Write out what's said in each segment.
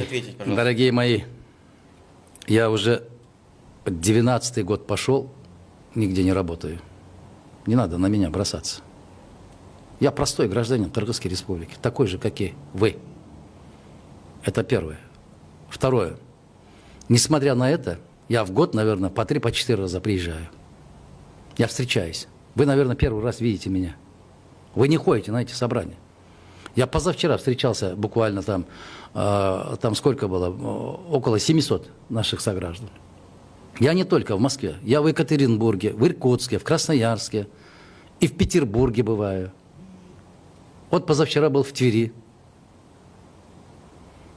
Ответить, пожалуйста. Дорогие мои, я уже 12-й год пошел, нигде не работаю. Не надо на меня бросаться. Я простой гражданин Кыргызской республики, такой же, как и вы. Это первое. Второе. Несмотря на это, я в год, наверное, по 3-4 раза приезжаю. Я встречаюсь. Вы, наверное, первый раз видите меня. Вы не ходите на эти собрания. Я позавчера встречался буквально там сколько было, около 700 наших сограждан. Я не только в Москве, я в Екатеринбурге, в Иркутске, в Красноярске и в Петербурге бываю. Вот позавчера был в Твери.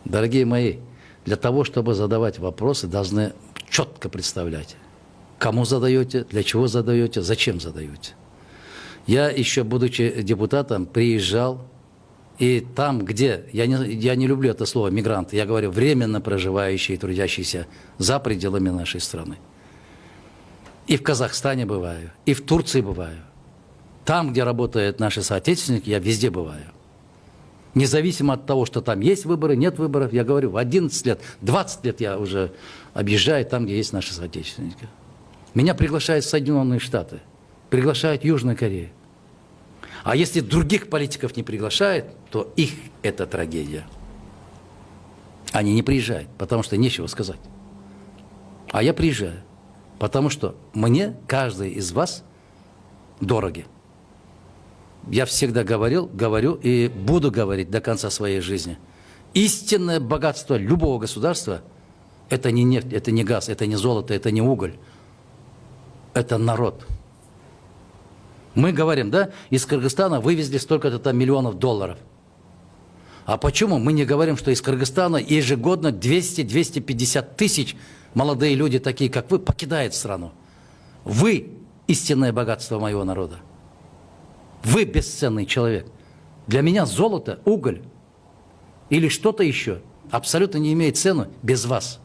Дорогие мои, для того, чтобы задавать вопросы, должны четко представлять, кому задаете, для чего задаете, зачем задаете. Я еще, будучи депутатом, приезжал, и там, где, я не люблю это слово мигранты, я говорю временно проживающие и трудящиеся за пределами нашей страны. И в Казахстане бываю, и в Турции бываю. Там, где работают наши соотечественники, я везде бываю. Независимо от того, что там есть выборы, нет выборов, я говорю, в 11 лет, 20 лет я уже объезжаю там, где есть наши соотечественники. Меня приглашают в Соединенные Штаты, приглашают в Южную Корею. А если других политиков не приглашают, то их это трагедия. Они не приезжают, потому что нечего сказать. А я приезжаю, потому что мне каждый из вас дороги. Я всегда говорил, говорю и буду говорить до конца своей жизни. Истинное богатство любого государства – это не нефть, это не газ, это не золото, это не уголь. Это народ. Мы говорим, да, из Кыргызстана вывезли столько-то там миллионов долларов. А почему мы не говорим, что из Кыргызстана ежегодно 200-250 тысяч молодые люди, такие как вы, покидают страну? Вы – истинное богатство моего народа. Вы бесценный человек. Для меня золото, уголь или что-то еще абсолютно не имеет цены без вас.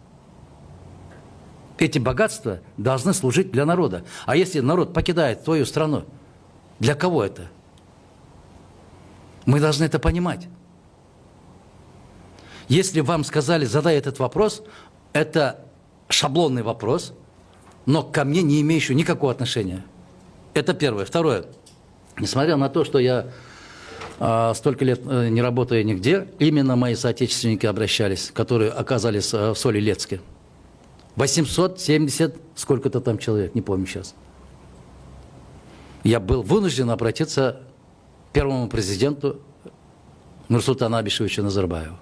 Эти богатства должны служить для народа. А если народ покидает твою страну, для кого это? Мы должны это понимать. Если вам сказали, задай этот вопрос, это шаблонный вопрос, но ко мне не имеющий никакого отношения. Это первое. Второе. Несмотря на то, что я столько лет не работаю нигде, именно мои соотечественники обращались, которые оказались в Соль-Илецке. 870, сколько-то там человек, не помню сейчас. Я был вынужден обратиться к первому президенту Нурсултану Абишевичу Назарбаеву.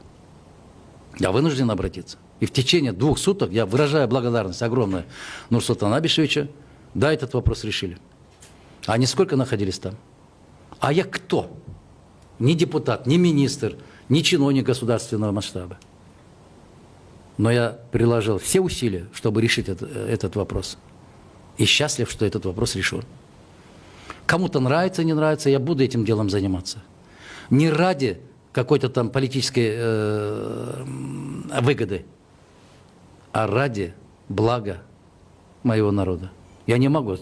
Я вынужден обратиться. И в течение 2 суток я выражаю благодарность огромную Нурсултану Абишевичу. Да, этот вопрос решили. А они сколько находились там? А я кто? Ни депутат, ни министр, ни чиновник государственного масштаба. Но я приложил все усилия, чтобы решить этот вопрос. И счастлив, что этот вопрос решен. Кому-то нравится, не нравится, я буду этим делом заниматься. Не ради какой-то там политической выгоды, а ради блага моего народа. Я не могу